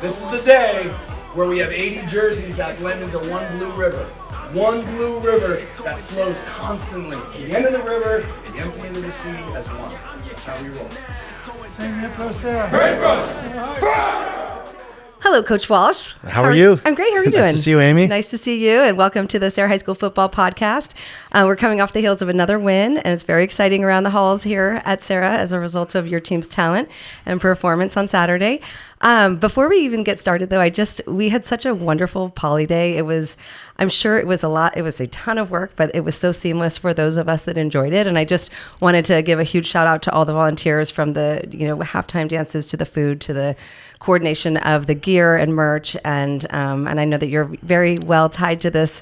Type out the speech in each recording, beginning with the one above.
This is the day where we have 80 jerseys that blend into one blue river. One blue river that flows constantly. The end of the river, the empty end of the sea as one. That's how we roll. Same here, Pro Sarah. Hooray for us! Hello, Coach Walsh. How are you? I'm great. How are you doing? Nice to see you, Amy. Nice to see you, and welcome to the Serra High School Football podcast. We're coming off the heels of another win, and it's very exciting around the halls here at Serra as a result of your team's talent and performance on Saturday. Before we even get started, though, we had such a wonderful poly day. I'm sure it was a lot. It was a ton of work, but it was so seamless for those of us that enjoyed it. And I just wanted to give a huge shout out to all the volunteers, from the halftime dances to the food to the coordination of the gear and merch. And I know that you're very well tied to this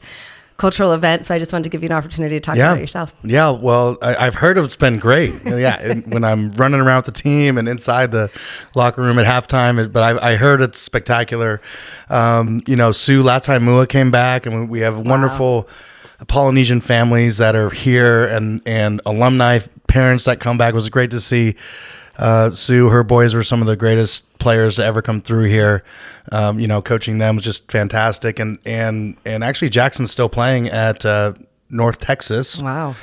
cultural event, so I just wanted to give you an opportunity to talk about it yourself. Yeah, well, I've heard it's been great. When I'm running around with the team and inside the locker room at halftime, but I heard it's spectacular. Sue Lataimua came back, and we have wonderful Polynesian families that are here, and alumni parents that come back. It was great to see. Sue, her boys were some of the greatest players to ever come through here. Coaching them was just fantastic. And actually Jackson's still playing at North Texas. Wow.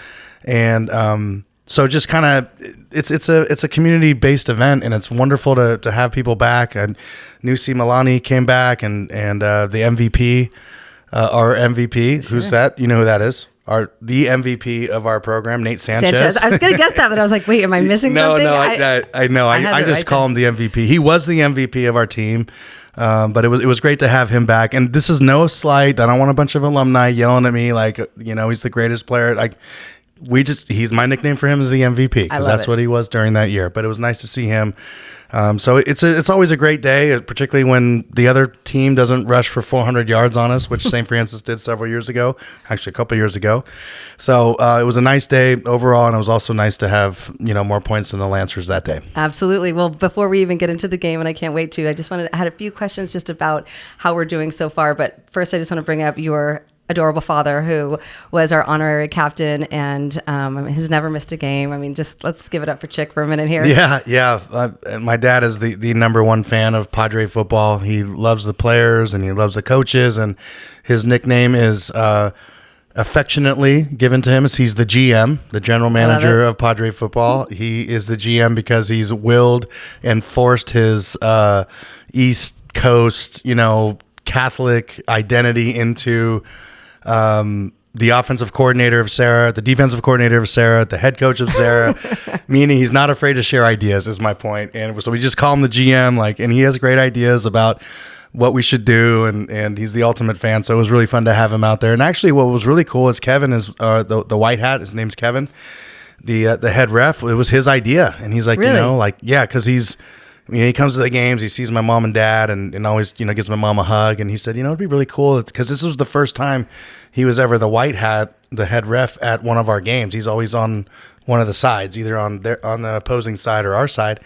And so just kind of it's a community-based event, and it's wonderful to have people back. And Nusi Malani came back, and the MVP, our MVP, Sure. Who's that? You know who that is? The MVP of our program, Nate Sanchez. I was going to guess that, but I was like, wait, am I missing something? I know. I just call him the MVP. He was the MVP of our team, but it was great to have him back. And this is no slight. I don't want a bunch of alumni yelling at me like, he's the greatest player. Like, he's my nickname for him is the MVP, because that's what he was during that year. But it was nice to see him. So it's always a great day, particularly when the other team doesn't rush for 400 yards on us, which St. Francis did several years ago, actually a couple years ago. So it was a nice day overall, and it was also nice to have more points than the Lancers that day. Absolutely. Well, before we even get into the game, and I can't wait to, I had a few questions just about how we're doing so far. But first, I just want to bring up your adorable father, who was our honorary captain and has never missed a game. I mean, just let's give it up for Chick for a minute here. Yeah. My dad is the number one fan of Padre football. He loves the players and he loves the coaches, and his nickname is affectionately given to him as he's the GM, the general manager of Padre football. He is the GM because he's willed and forced his East Coast, Catholic identity into the offensive coordinator of Serra, the defensive coordinator of Serra, the head coach of Serra, meaning he's not afraid to share ideas, is my point. And so we just call him the GM, and he has great ideas about what we should do, and he's the ultimate fan. So it was really fun to have him out there. And actually what was really cool is Kevin is the white hat, his name's Kevin, the head ref. It was his idea. And he's like, really? Because he comes to the games, he sees my mom and dad, and always, gives my mom a hug. And he said, it'd be really cool, because this was the first time he was ever the white hat, the head ref at one of our games. He's always on one of the sides, either on the opposing side or our side.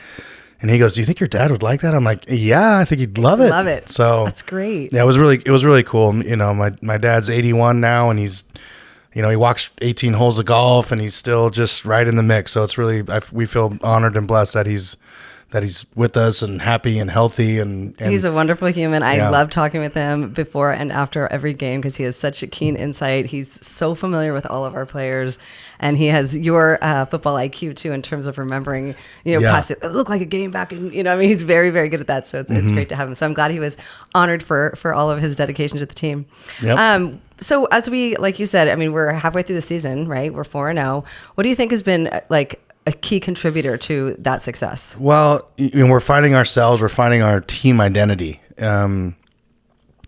And he goes, "Do you think your dad would like that?" I'm like, "Yeah, I think he'd love it." Love it. So that's great. Yeah, it was really cool. My dad's 81 now, and he's, he walks 18 holes of golf, and he's still just right in the mix. So it's really, we feel honored and blessed that he's with us and happy and healthy. And he's a wonderful human. I love talking with him before and after every game, because he has such a keen insight. He's so familiar with all of our players, and he has your football IQ too, in terms of remembering, past it looked like a game back, and he's very, very good at that. So it's great to have him. So I'm glad he was honored for all of his dedication to the team. Yep. So as we, like you said, we're halfway through the season, right? We're 4-0. What do you think has been a key contributor to that success? Well, we're finding ourselves, we're finding our team identity.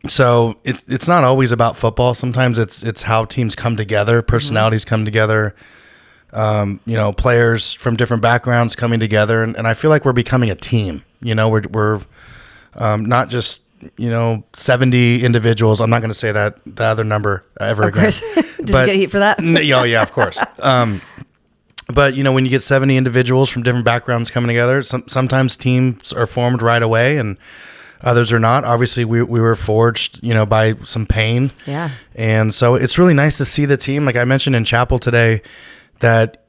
So it's not always about football. Sometimes it's how teams come together, personalities come together, players from different backgrounds coming together. And I feel like we're becoming a team. We're not just, 70 individuals. I'm not going to say that the other number ever again. Of course. Did you get heat for that? Yeah, of course. But, when you get 70 individuals from different backgrounds coming together, sometimes teams are formed right away and others are not. Obviously, we were forged, by some pain. Yeah. And so it's really nice to see the team. Like I mentioned in chapel today, that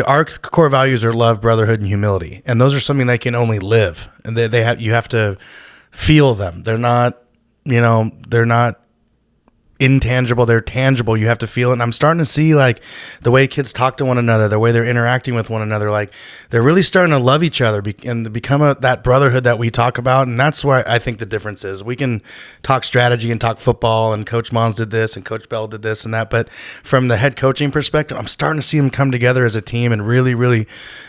our core values are love, brotherhood, and humility. And those are something they can only live. And you have to feel them. They're not, they're not intangible, they're tangible. You have to feel it. And I'm starting to see like the way kids talk to one another, the way they're interacting with one another, like they're really starting to love each other and become that brotherhood that we talk about. And that's where I think the difference is. We can talk strategy and talk football, and Coach Mons did this and Coach Bell did this and that, but from the head coaching perspective, I'm starting to see them come together as a team and really, really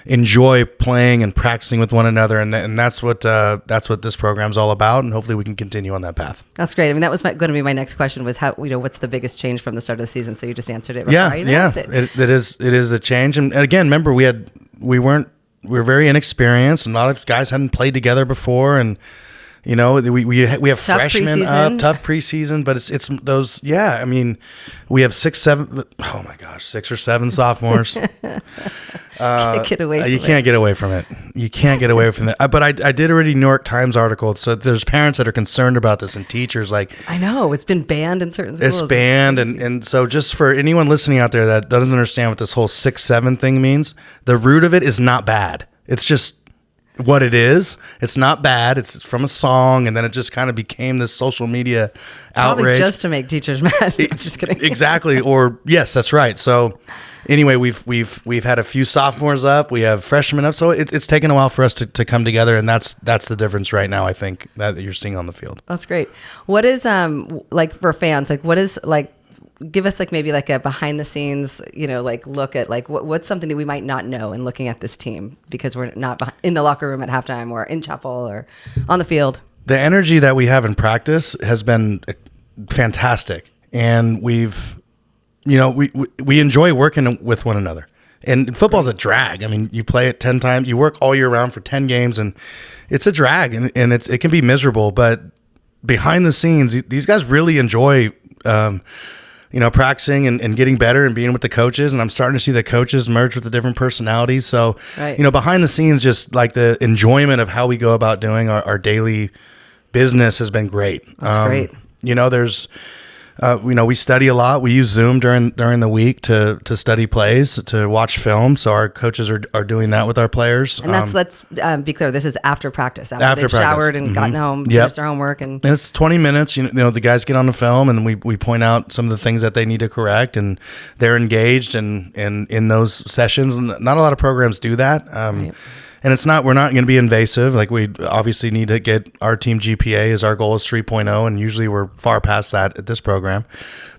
enjoy playing and practicing with one another. And that's what this program's all about. And hopefully we can continue on that path. That's great. I mean, that was going to be my next question, was how, what's the biggest change from the start of the season? So you just answered it. It is a change. And again, remember we were very inexperienced, and a lot of guys hadn't played together before, and we have tough freshmen preseason. tough preseason, but it's those. Yeah, I mean, we have 6 or 7 sophomores. Can't get away from you can't get away from it. You can't get away from it. But I did a New York Times article. So there's parents that are concerned about this, and teachers I know it's been banned in certain schools. It's banned, and so just for anyone listening out there that doesn't understand what this whole 6-7 thing means, the root of it is not bad. It's just what it is. It's not bad. It's from a song, and then it just kind of became this social media outrage. Probably just to make teachers mad. I'm just kidding. Exactly. Or yes, that's right. So anyway, we've had a few sophomores up. We have freshmen up. So it's taken a while for us to come together, and that's the difference right now, I think, that you're seeing on the field. That's great. What is like for fans? Like what is like? Give us like maybe like a behind the scenes, like look at like what's something that we might not know in looking at this team because we're not in the locker room at halftime or in chapel or on the field. The energy that we have in practice has been fantastic, and we enjoy working with one another. And football's a drag. I mean, you play it 10 times, you work all year round for 10 games, and it's a drag, and it can be miserable. But behind the scenes, these guys really enjoy practicing and getting better and being with the coaches. And I'm starting to see the coaches merge with the different personalities. So, right. Behind the scenes, just like the enjoyment of how we go about doing our daily business has been great. That's great. There's, we study a lot. We use Zoom during the week to study plays, to watch film. So our coaches are doing that with our players. And let's be clear, this is after practice. After they've practice. Showered and gotten home, finished their homework. And it's 20 minutes. The guys get on the film, and we point out some of the things that they need to correct, and they're engaged in those sessions. And not a lot of programs do that. Right. And we're not going to be invasive. Like, we obviously need to get our team GPA, as our goal is 3.0, and usually we're far past that at this program.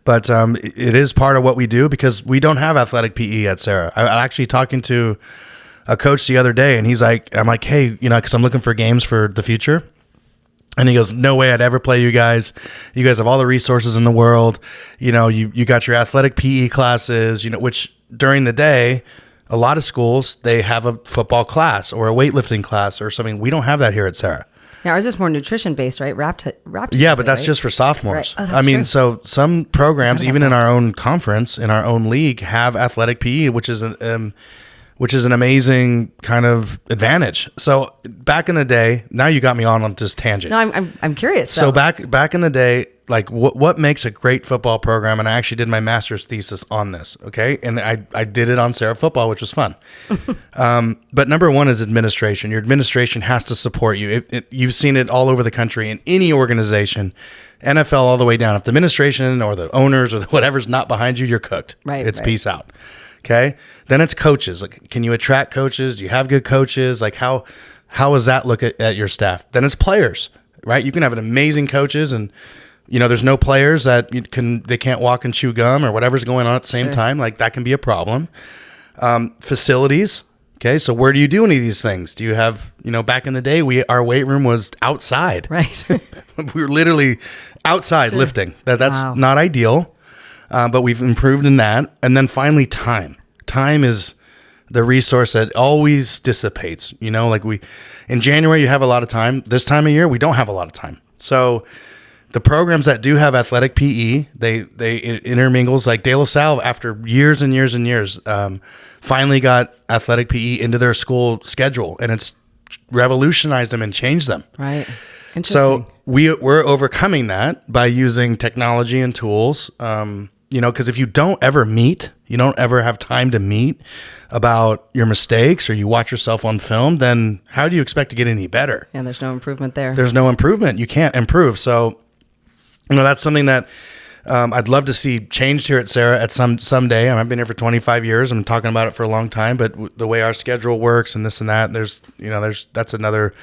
But it is part of what we do because we don't have athletic PE at Serra. I actually talking to a coach the other day, and I'm like, hey, because I'm looking for games for the future. And he goes, no way I'd ever play you guys. You guys have all the resources in the world. You got your athletic PE classes, which during the day, a lot of schools, they have a football class or a weightlifting class or something. We don't have that here at Serra. Now, ours is more nutrition based, right? Wrapped. Yeah, but that's just for sophomores. Right. Oh, that's true. So some programs, even in our own conference, in our own league, have athletic PE, which is an amazing kind of advantage. So back in the day, now you got me on this tangent. No, I'm curious. So back in the day, like what makes a great football program, and I actually did my master's thesis on this, okay? And I did it on Serra football, which was fun. But number one is administration. Your administration has to support you. You've seen it all over the country in any organization, NFL all the way down. If the administration or the owners or whatever's not behind you, you're cooked. Right. It's peace out. Okay? Then it's coaches. Like, can you attract coaches? Do you have good coaches? Like, how does that look at your staff? Then it's players, right? You can have an amazing coaches, and there's no players that they can't walk and chew gum or whatever's going on at the same time. Like, that can be a problem. Facilities. Okay. So where do you do any of these things? Do you have, back in the day, our weight room was outside. Right. We were literally outside lifting. That's Wow. not ideal. But we've improved in that. And then finally, time. Time is the resource that always dissipates. In January, you have a lot of time. This time of year, we don't have a lot of time. So the programs that do have athletic PE, they intermingles. Like De La Salle, after years and years and years, finally got athletic PE into their school schedule, and it's revolutionized them and changed them. Right. Interesting. So we're overcoming that by using technology and tools. Because if you don't ever meet, you don't ever have time to meet about your mistakes, or you watch yourself on film, then how do you expect to get any better? And there's no improvement there. There's no improvement. You can't improve. So, that's something that I'd love to see changed here at Serra at someday. I've been here for 25 years. I'm talking about it for a long time, but the way our schedule works and this and that, that's another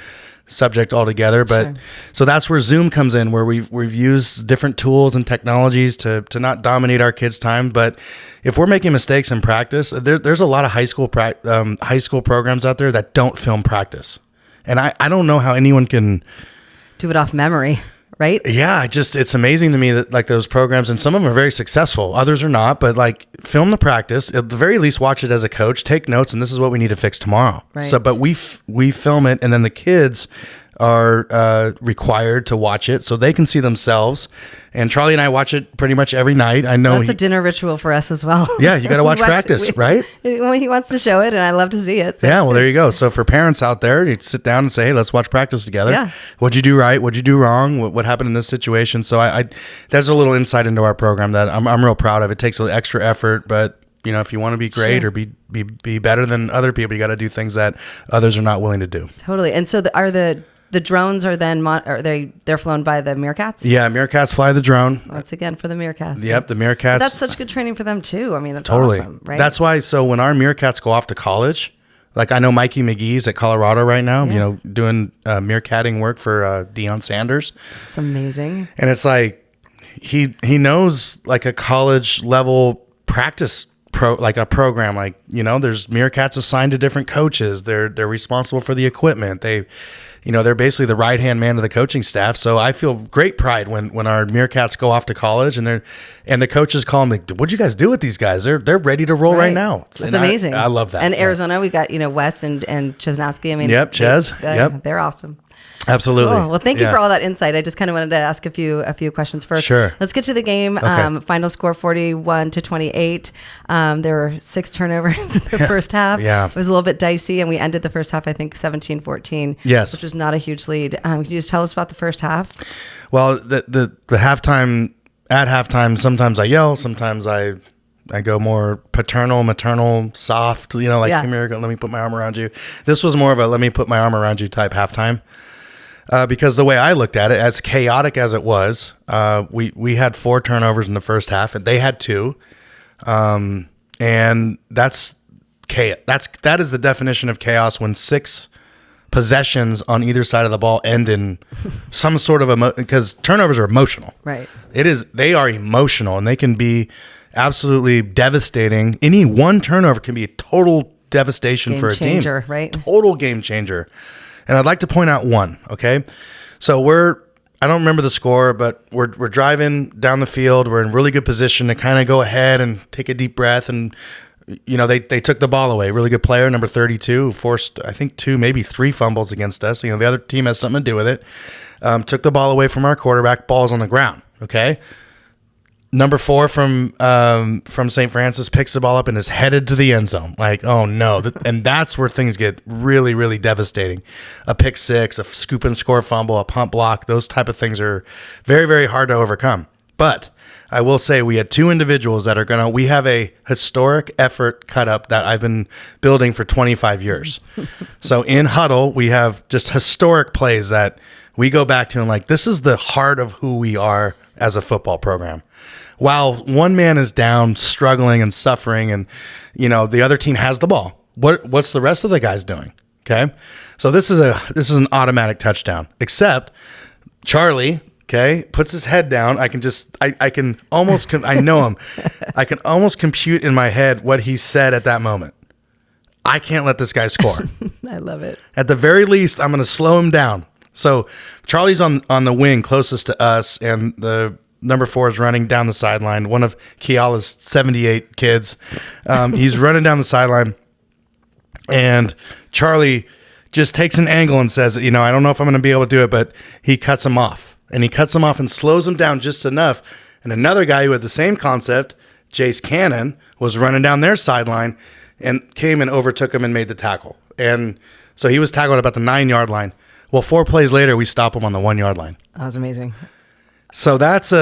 subject altogether. But Sure. So that's where Zoom comes in, where we've used different tools and technologies to not dominate our kids' time. But if we're making mistakes in practice, there's a lot of high school programs out there that don't film practice, and I don't know how anyone can Do it off memory, right? Yeah, it's amazing to me that like those programs, and some of them are very successful, others are not, but like film the practice, at the very least watch it as a coach, take notes, and this is what we need to fix tomorrow. Right. So, but we film it, and then the kids are required to watch it so they can see themselves. And Charlie and I watch it pretty much every night. I know That's a dinner ritual for us as well. Yeah, you got to watch practice, right? When he wants to show it, and I love to see it. So. Yeah, well, there you go. So for parents out there, you sit down and say, hey, let's watch practice together. Yeah. What'd you do right? What'd you do wrong? What happened in this situation? So I there's a little insight into our program that I'm real proud of. It takes an extra effort, but if you want to be great, Sure. or be better than other people, you got to do things that others are not willing to do. Totally. And so the drones are then they're flown by the Meerkats? Yeah, Meerkats fly the drone. Once again for the Meerkats. Yep, the Meerkats. But that's such good training for them too. I mean, that's Totally. awesome, right? That's why. So when our Meerkats go off to college, like I know Mikey McGee's at Colorado right now, Yeah. doing meerkatting work for Deion Sanders. It's amazing. And it's like he knows like a college level practice program. Like, there's Meerkats assigned to different coaches. They're responsible for the equipment. They're basically the right hand man of the coaching staff. So I feel great pride when our Meerkats go off to college and the coaches call them like, what'd you guys do with these guys? They're ready to roll right now. It's And amazing. I love that. And Arizona, we got Wes and Chesnowski. I mean, Yep, Ches. Yep. They're awesome. Absolutely. Cool. Well, thank you Yeah. for all that insight. I just kind of wanted to ask a few questions first. Sure. Let's get to the game. Okay. Final score 41-28. There were 6 turnovers in the first half. Yeah. It was a little bit dicey, and we ended the first half, I think, 17-14. Yes. Which was not a huge lead. Can you just tell us about the first half? Well, the halftime, at halftime, sometimes I yell, sometimes I go more paternal, maternal, soft, like, Yeah. come here, let me put my arm around you. This was more of a let me put my arm around you type halftime. Because the way I looked at it, as chaotic as it was, we had 4 turnovers in the first half, and they had 2. And that's chaos. That is the definition of chaos, when 6 possessions on either side of the ball end in some sort of because turnovers are emotional. Right. They are emotional, and they can be absolutely devastating. Any one turnover can be a total devastation for a team. Game changer, right? Total game changer. And I'd like to point out one, okay? So I don't remember the score, but we're driving down the field. We're in really good position to kind of go ahead and take a deep breath. And, they took the ball away. Really good player, number 32, who forced, I think, 2, maybe 3 fumbles against us. The other team has something to do with it. Took the ball away from our quarterback. Ball's on the ground, okay? Number 4 from St. Francis picks the ball up and is headed to the end zone. Like, oh no. And that's where things get really, really devastating. A pick 6, a scoop and score fumble, a punt block, those type of things are very, very hard to overcome. But I will say we had 2 individuals that we have a historic effort cut up that I've been building for 25 years. So in huddle, we have just historic plays that we go back to and like, this is the heart of who we are as a football program. While one man is down, struggling and suffering, and the other team has the ball, what's the rest of the guys doing? Okay, so this is an automatic touchdown. Except Charlie, okay, puts his head down. I can almost I know him. I can almost compute in my head what he said at that moment. I can't let this guy score. I love it. At the very least, I'm going to slow him down. So Charlie's on the wing closest to us, and the number 4 is running down the sideline. One of Kiala's 78 kids. He's running down the sideline, and Charlie just takes an angle and says, I don't know if I'm going to be able to do it, but he cuts him off. And he cuts him off and slows him down just enough. And another guy who had the same concept, Jace Cannon, was running down their sideline and came and overtook him and made the tackle. And so he was tackled about the 9-yard line. Well, 4 plays later, we stop him on the 1-yard line. That was amazing. So that's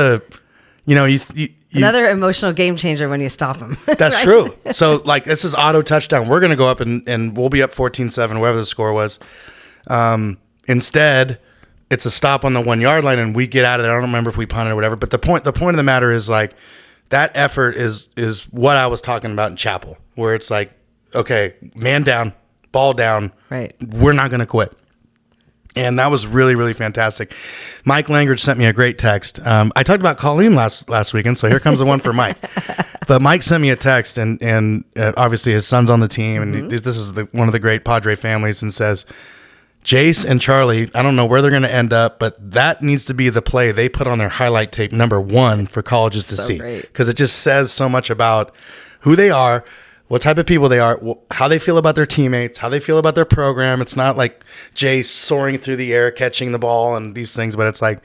Another emotional game changer when you stop him. That's Right? true. So, like, this is auto touchdown. We're going to go up and we'll be up 14-7, whatever the score was. Instead, it's a stop on the 1 yard line and we get out of there. I don't remember if we punted or whatever. But the point of the matter is, like, that effort is what I was talking about in chapel, where it's like, okay, man down, ball down. Right. We're not going to quit. And that was really, really fantastic. Mike Langridge sent me a great text. I talked about Colleen last weekend, so here comes the one for Mike. But Mike sent me a text, and obviously his son's on the team, and this is one of the great Padre families, and says, Jace and Charlie, I don't know where they're going to end up, but that needs to be the play they put on their highlight tape, number 1, for colleges to see. Because it just says so much about who they are, what type of people they are, how they feel about their teammates, how they feel about their program. It's not like Jay soaring through the air, catching the ball and these things, but it's like,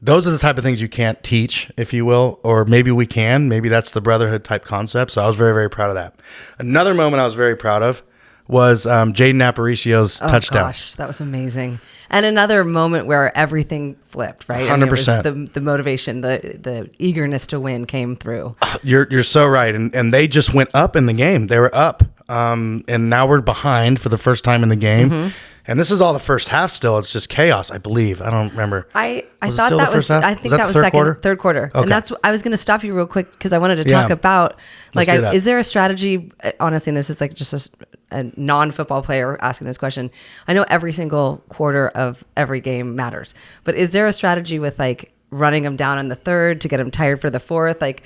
those are the type of things you can't teach, if you will, or maybe we can. Maybe that's the brotherhood type concept. So I was very, very proud of that. Another moment I was very proud of was Jaden Aparicio's touchdown. Gosh, that was amazing. And another moment where everything flipped, right? 100%. I mean, it was the motivation, the eagerness to win came through. You're so right. And they just went up in the game. They were up. And now we're behind for the first time in the game. Mm-hmm. And this is all the first half still. It's just chaos, I believe. I don't remember. I thought that was, I think that was third quarter. Okay. And that's, I was going to stop you real quick because I wanted to talk about, like, is there a strategy, honestly, and this is like just a non-football player asking this question. I know every single quarter of every game matters, but is there a strategy with, like, running them down in the third to get them tired for the fourth? Like,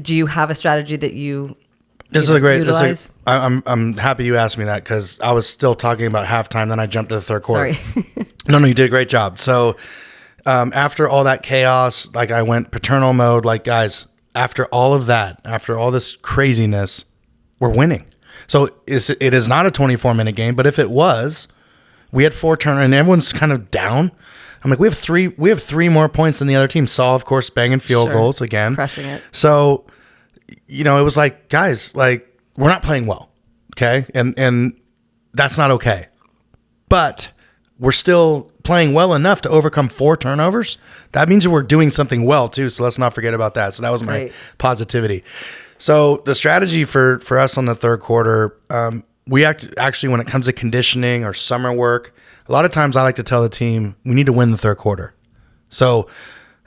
do you have a strategy that you utilize? I'm happy you asked me that because I was still talking about halftime. Then I jumped to the third quarter. Sorry. No, you did a great job. So after all that chaos, like, I went paternal mode. Like, guys, after all of that, after all this craziness, we're winning. So it is not a 24-minute game, but if it was, we had 4 turnovers and everyone's kind of down. I'm like, we have three more points than the other team. Saul, of course, banging field goals again, crushing it. So, it was like, guys, like, we're not playing well, okay, and that's not okay. But we're still playing well enough to overcome 4 turnovers. That means we're doing something well too. So let's not forget about that. So that was my positivity. So the strategy for us on the third quarter, we actually, when it comes to conditioning or summer work, a lot of times I like to tell the team, we need to win the third quarter. So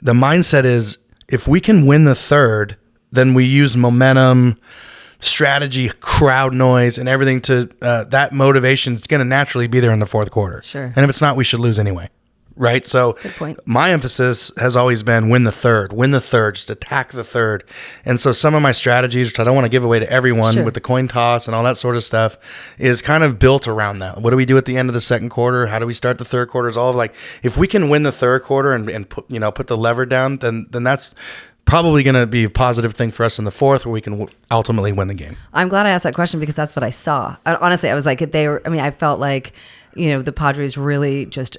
the mindset is, if we can win the third, then we use momentum, strategy, crowd noise, and everything to that motivation is going to naturally be there in the fourth quarter. Sure. And if it's not, we should lose anyway. Right. So good point. My emphasis has always been win the third, just attack the third. And so some of my strategies, which I don't want to give away to everyone with the coin toss and all that sort of stuff, is kind of built around that. What do we do at the end of the second quarter? How do we start the third quarter? It's all of, like, if we can win the third quarter and put the lever down, then that's probably going to be a positive thing for us in the fourth, where we can ultimately win the game. I'm glad I asked that question because that's what I saw. Honestly, I was like, I felt like, the Padres really just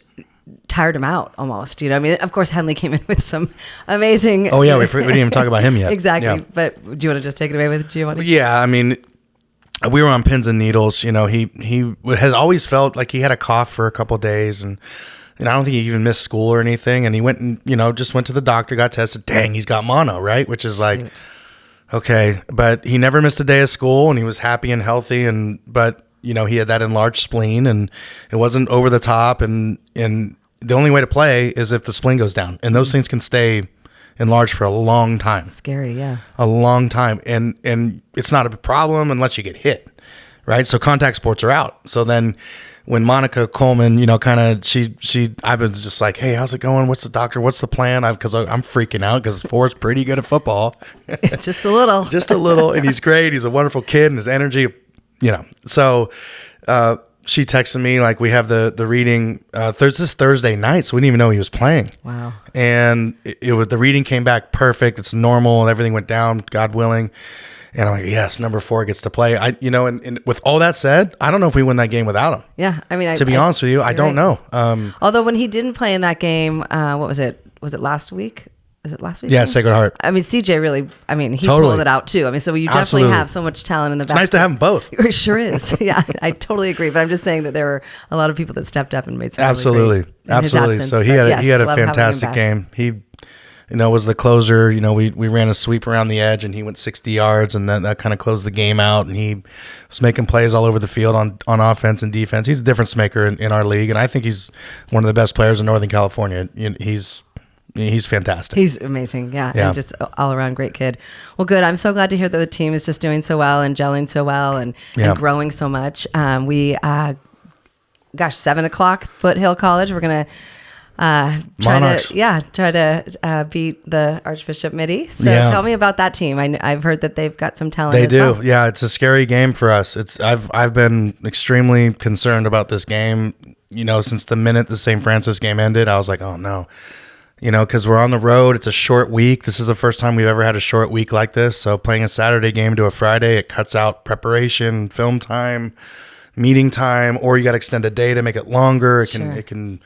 tired him out almost. Of course, Henley came in with some amazing. Oh yeah, we didn't even talk about him yet. Exactly. Yeah. But do you want to just take it away with Giovanni? Yeah, we were on pins and needles. He has always felt like he had a cough for a couple of days, and I don't think he even missed school or anything. And he went and just went to the doctor, got tested. Dang, he's got mono, right? Which is like, okay, but he never missed a day of school, and he was happy and healthy. But he had that enlarged spleen, and it wasn't over the top. And the only way to play is if the spleen goes down, and those things can stay enlarged for a long time. Scary, yeah. A long time, and it's not a problem unless you get hit, right? So contact sports are out. So then, when Monica Coleman, I was just like, hey, how's it going? What's the doctor? What's the plan? Because I'm freaking out because Forrest's pretty good at football. Just a little. Just a little. And he's great. He's a wonderful kid, and his energy, So she texted me, like, we have the reading this Thursday night, so we didn't even know he was playing. Wow. And it was, the reading came back perfect. It's normal. Everything went down, God willing. And I'm like, yes, number 4 gets to play. And with all that said, I don't know if we win that game without him. Yeah, to be honest with you, I don't know. Although when he didn't play in that game, what was it? Was it last week? Was it last week? Yeah, Sacred Heart. CJ really, he totally pulled it out too. So you definitely have so much talent in the back. It's nice to have them both. It sure is. Yeah, I totally agree. But I'm just saying that there were a lot of people that stepped up and made some absolutely. Really great in his absence. So he had a fantastic game. was the closer. We ran a sweep around the edge, and he went 60 yards, and that kind of closed the game out. And he was making plays all over the field on offense and defense. He's a difference maker in our league, and I think he's one of the best players in Northern California. He's fantastic. He's amazing, yeah, and just all around great kid. Well, good. I'm so glad to hear that the team is just doing so well and gelling so well and growing so much. 7 o'clock, Foothill College. We're gonna try to beat the Archbishop Mitty. So tell me about that team. I've heard that they've got some talent. They do. Well. Yeah, it's a scary game for us. I've been extremely concerned about this game. Since the minute the St. Francis game ended, I was like, oh no. Because we're on the road. It's a short week. This is the first time we've ever had a short week like this. So playing a Saturday game to a Friday, it cuts out preparation, film time, meeting time, or you got to extend a day to make it longer. It can.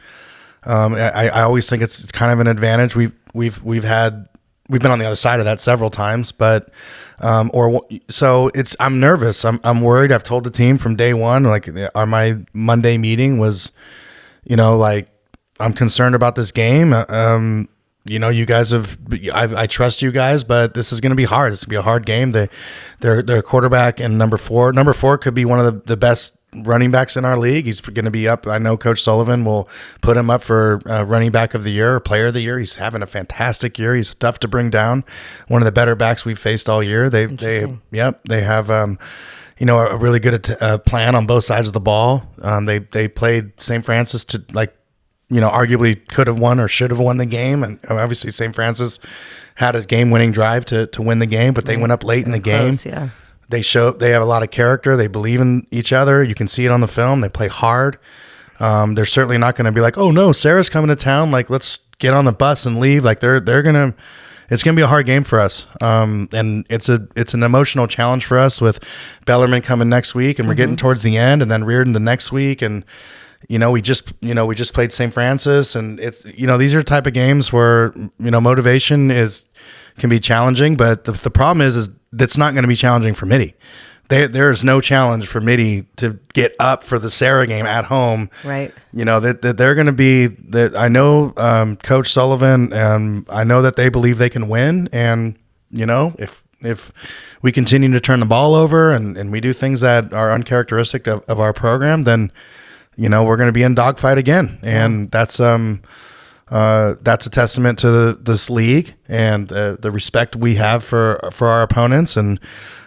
I always think it's kind of an advantage. We've been on the other side of that several times, but so I'm nervous. I'm worried. I've told the team from day one, my Monday meeting was, I'm concerned about this game. You guys I trust you guys, but this is going to be hard. It's going to be a hard game. Their quarterback and number four could be one of the best running backs in our league. He's going to be up. I know Coach Sullivan will put him up for running back of the year or player of the year. He's having a fantastic year. He's tough to bring down. One of the better backs we've faced all year. They have a really good plan on both sides of the ball. They played St. Francis to arguably could have won or should have won the game. And obviously St. Francis had a game-winning drive to win the game, but they went up late in the game. Close, yeah. They have a lot of character. They believe in each other. You can see it on the film. They play hard. They're certainly not going to be like, oh no, Sarah's coming to town. Let's get on the bus and leave. It's going to be a hard game for us. And it's an emotional challenge for us with Bellarmine coming next week, and we're getting towards the end, and then Reardon the next week. And, we just played St. Francis, and it's, these are the type of games where, motivation can be challenging, but the problem is that's not going to be challenging for Mitty. There is no challenge for Mitty to get up for the Serra game at home. Right. That they're going to be that. I know Coach Sullivan, and I know that they believe they can win. And if we continue to turn the ball over and we do things that are uncharacteristic of our program, then we're going to be in dogfight again. And that's a testament to this league and the respect we have for our opponents. And,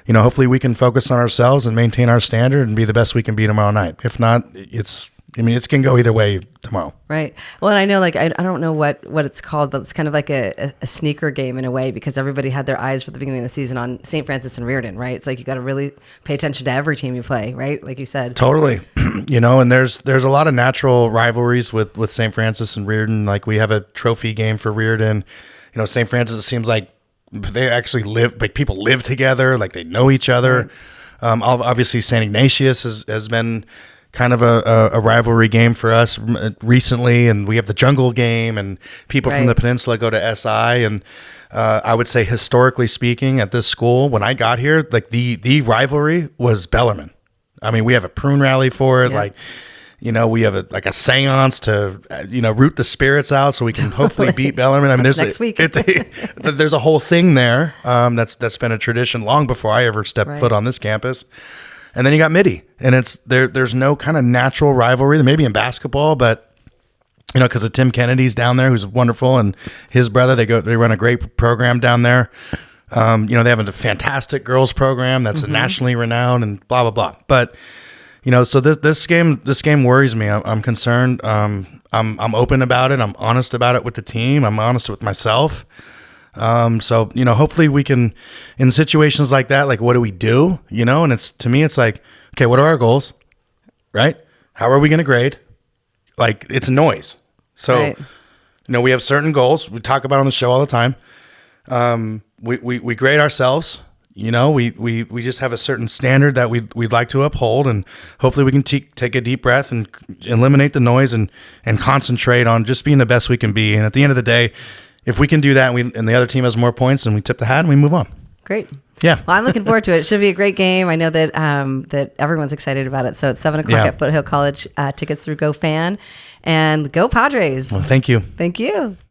hopefully we can focus on ourselves and maintain our standard and be the best we can be tomorrow night. If not, it can go either way tomorrow. Right. Well, and I know, I don't know what it's called, but it's kind of like a sneaker game in a way, because everybody had their eyes for the beginning of the season on St. Francis and Reardon, right? It's like you got to really pay attention to every team you play, right? Like you said. Totally. And there's a lot of natural rivalries with St. Francis and Reardon. We have a trophy game for Reardon. St. Francis, it seems like they actually live, people live together, they know each other. Right. Obviously, St. Ignatius has been kind of a rivalry game for us recently, and we have the jungle game, and people from the peninsula go to SI. And I would say, historically speaking, at this school, when I got here, the rivalry was Bellarmine. We have a prune rally for it. Yeah. We have a seance to, root the spirits out so we can hopefully beat Bellarmine. There's next week. There's a whole thing there. That's been a tradition long before I ever stepped foot on this campus. And then you got Mitty, and there's no kind of natural rivalry. There may be in basketball, but because of Tim Kennedy's down there, who's wonderful, and his brother, they run a great program down there. They have a fantastic girls program that's nationally renowned, and blah blah blah. But so this game worries me. I'm concerned. I'm open about it. I'm honest about it with the team. I'm honest with myself. So hopefully we can, in situations like that, what do we do? And to me, it's okay, what are our goals? Right? How are we going to grade? It's noise. So, we have certain goals we talk about on the show all the time. We grade ourselves. We just have a certain standard that we'd like to uphold, and hopefully we can take a deep breath and eliminate the noise and concentrate on just being the best we can be. And at the end of the day, if we can do that and the other team has more points, then we tip the hat and we move on. Great. Yeah. Well, I'm looking forward to it. It should be a great game. I know that that everyone's excited about it. So it's 7 o'clock at Foothill College. Tickets through GoFan, and go Padres. Well, thank you. Thank you.